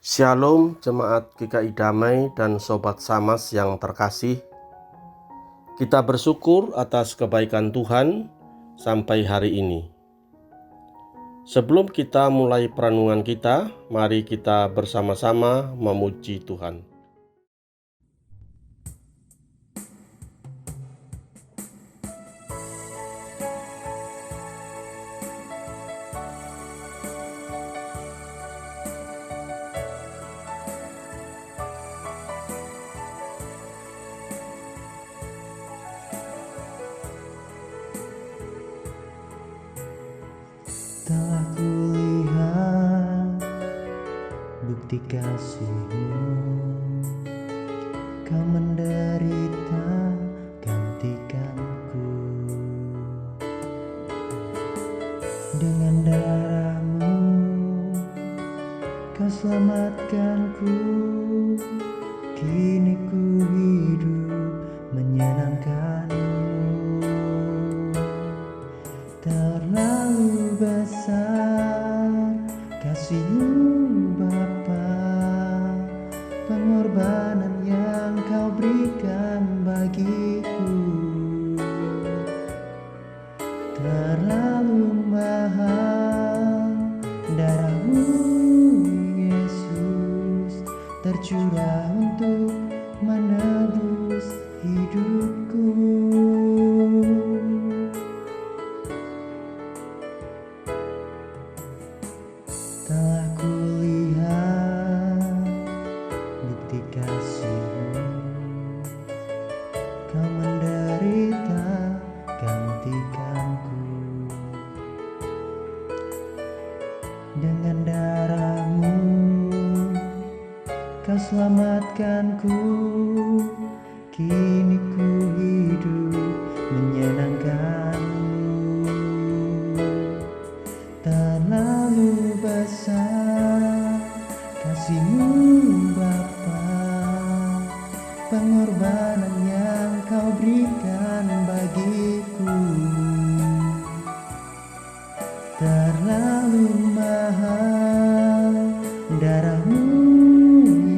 Shalom Jemaat GKI Damai dan Sobat Samas yang terkasih. Kita bersyukur atas kebaikan Tuhan sampai hari ini. Sebelum kita mulai perenungan kita, mari kita bersama-sama memuji Tuhan. Telah kulihat bukti kasih-Mu, Kau menderita gantikanku. Dengan darah-Mu Kau selamatkanku. Kini ku hidup menyenangkan-Mu. Terlalu besar kasih-Mu Bapa, pengorbanan yang Kau berikan bagiku. Terlalu mahal darah-Mu Yesus, tercurah untuk menebus hidupku. Telah kulihat bukti kasih-Mu, Kau menderita gantikanku. Dengan darah-Mu Kau selamatkanku. Kini ku hidup menyenangkan-Mu. Terlalu besar kasih-Mu Bapa, pengorbanan yang Kau berikan bagiku. Terlalu mahal darah-Mu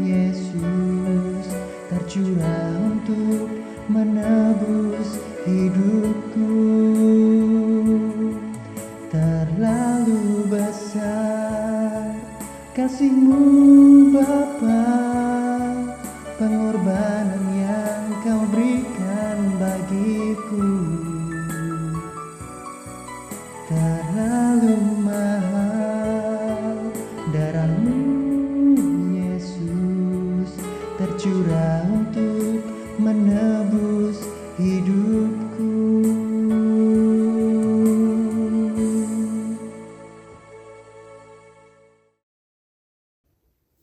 Yesus, tercurah untuk menebus hidupku. Terlalu besar kasih-Mu Bapa, pengorbanan yang Kau berikan bagiku. Terlalu mahal darah-Mu Yesus, tercurah untuk menebus hidupku.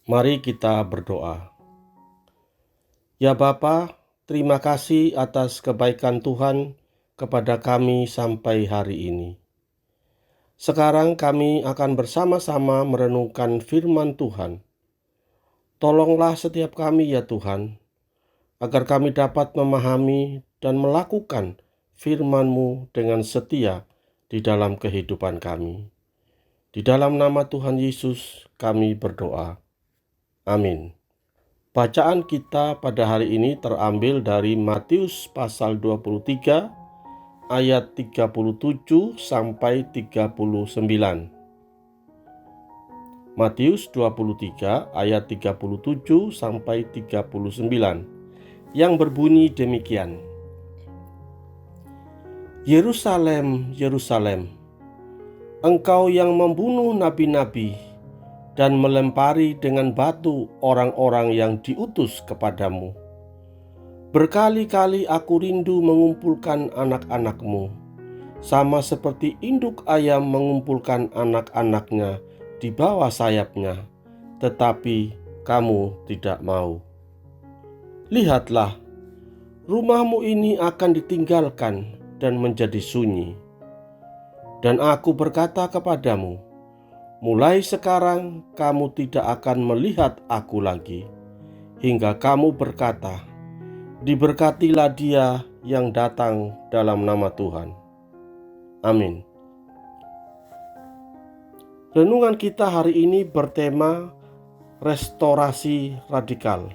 Mari kita berdoa. Ya Bapa, terima kasih atas kebaikan Tuhan kepada kami sampai hari ini. Sekarang kami akan bersama-sama merenungkan firman Tuhan. Tolonglah setiap kami ya Tuhan, agar kami dapat memahami dan melakukan firman-Mu dengan setia di dalam kehidupan kami. Di dalam nama Tuhan Yesus kami berdoa. Amin. Bacaan kita pada hari ini terambil dari Matius pasal 23 ayat 37 sampai 39. Matius 23 ayat 37 sampai 39 yang berbunyi demikian. Yerusalem, Yerusalem, engkau yang membunuh nabi-nabi dan melempari dengan batu orang-orang yang diutus kepadamu. Berkali-kali aku rindu mengumpulkan anak-anak-Mu, sama seperti induk ayam mengumpulkan anak-anaknya di bawah sayapnya, tetapi kamu tidak mau. Lihatlah, rumahmu ini akan ditinggalkan dan menjadi sunyi. Dan aku berkata kepadamu, mulai sekarang kamu tidak akan melihat aku lagi, hingga kamu berkata, diberkatilah dia yang datang dalam nama Tuhan. Amin. Renungan kita hari ini bertema restorasi radikal.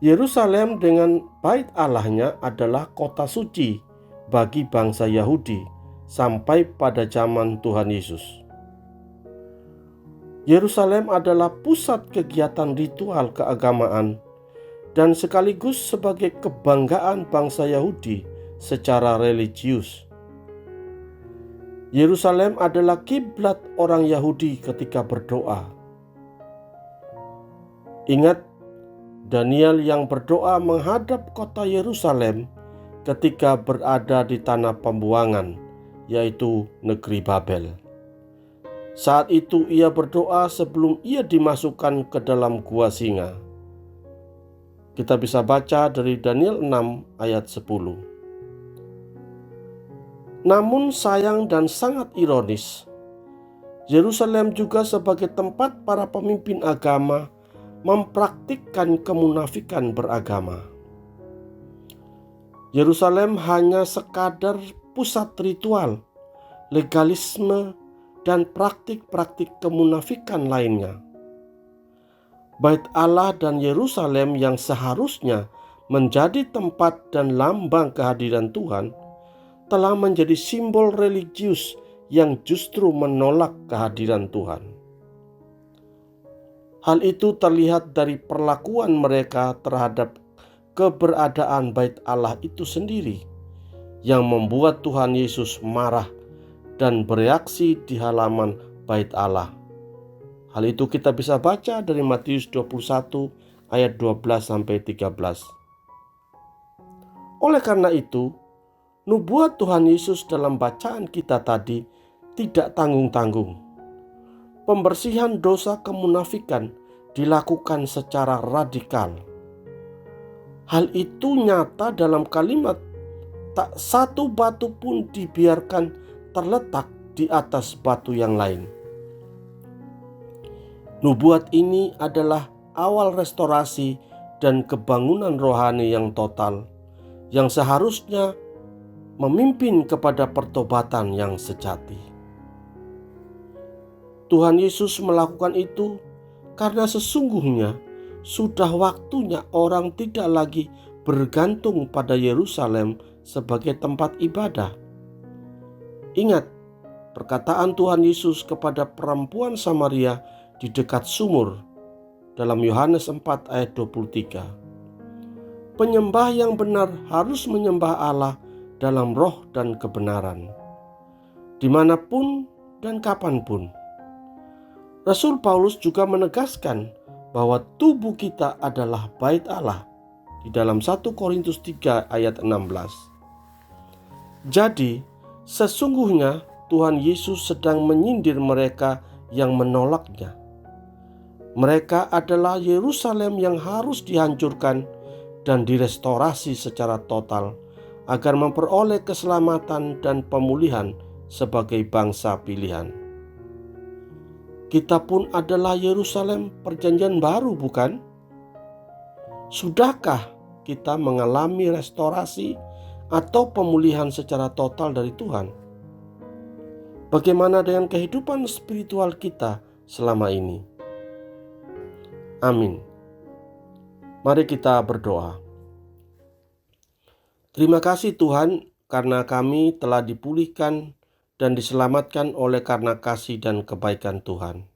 Yerusalem dengan bait Allahnya adalah kota suci bagi bangsa Yahudi sampai pada zaman Tuhan Yesus. Yerusalem adalah pusat kegiatan ritual keagamaan dan sekaligus sebagai kebanggaan bangsa Yahudi secara religius. Yerusalem adalah kiblat orang Yahudi ketika berdoa. Ingat, Daniel yang berdoa menghadap kota Yerusalem ketika berada di tanah pembuangan, yaitu negeri Babel. Saat itu ia berdoa sebelum ia dimasukkan ke dalam gua singa. Kita bisa baca dari Daniel 6 ayat 10. Namun sayang dan sangat ironis, Yerusalem juga sebagai tempat para pemimpin agama mempraktikkan kemunafikan beragama. Yerusalem hanya sekadar pusat ritual, legalisme, dan praktik-praktik kemunafikan lainnya. Bait Allah dan Yerusalem yang seharusnya menjadi tempat dan lambang kehadiran Tuhan telah menjadi simbol religius yang justru menolak kehadiran Tuhan. Hal itu terlihat dari perlakuan mereka terhadap keberadaan bait Allah itu sendiri, yang membuat Tuhan Yesus marah dan bereaksi di halaman bait Allah. Hal itu kita bisa baca dari Matius 21 ayat 12-13. Oleh karena itu, nubuat Tuhan Yesus dalam bacaan kita tadi tidak tanggung-tanggung. Pembersihan dosa kemunafikan dilakukan secara radikal. Hal itu nyata dalam kalimat, tak satu batu pun dibiarkan terletak di atas batu yang lain. Nubuat ini adalah awal restorasi dan kebangunan rohani yang total, yang seharusnya memimpin kepada pertobatan yang sejati. Tuhan Yesus melakukan itu karena sesungguhnya sudah waktunya orang tidak lagi bergantung pada Yerusalem sebagai tempat ibadah. Ingat perkataan Tuhan Yesus kepada perempuan Samaria di dekat sumur dalam Yohanes 4 ayat 23. Penyembah yang benar harus menyembah Allah dalam roh dan kebenaran, dimanapun dan kapanpun. Rasul Paulus juga menegaskan bahwa tubuh kita adalah bait Allah di dalam 1 Korintus 3 ayat 16. Jadi, sesungguhnya Tuhan Yesus sedang menyindir mereka yang menolaknya. Mereka adalah Yerusalem yang harus dihancurkan dan direstorasi secara total agar memperoleh keselamatan dan pemulihan sebagai bangsa pilihan. Kita pun adalah Yerusalem perjanjian baru, bukan? Sudahkah kita mengalami restorasi atau pemulihan secara total dari Tuhan? Bagaimana dengan kehidupan spiritual kita selama ini? Amin. Mari kita berdoa. Terima kasih Tuhan karena kami telah dipulihkan dan diselamatkan oleh karena kasih dan kebaikan Tuhan.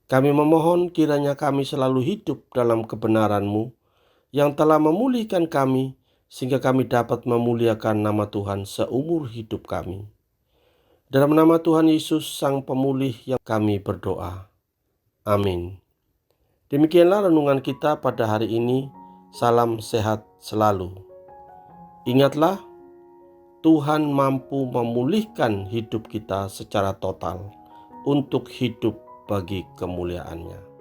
Kami memohon kiranya kami selalu hidup dalam kebenaran-Mu yang telah memulihkan kami sehingga kami dapat memuliakan nama Tuhan seumur hidup kami. Dalam nama Tuhan Yesus Sang Pemulih yang kami berdoa. Amin. Demikianlah renungan kita pada hari ini. Salam sehat selalu. Ingatlah, Tuhan mampu memulihkan hidup kita secara total untuk hidup bagi kemuliaan-Nya.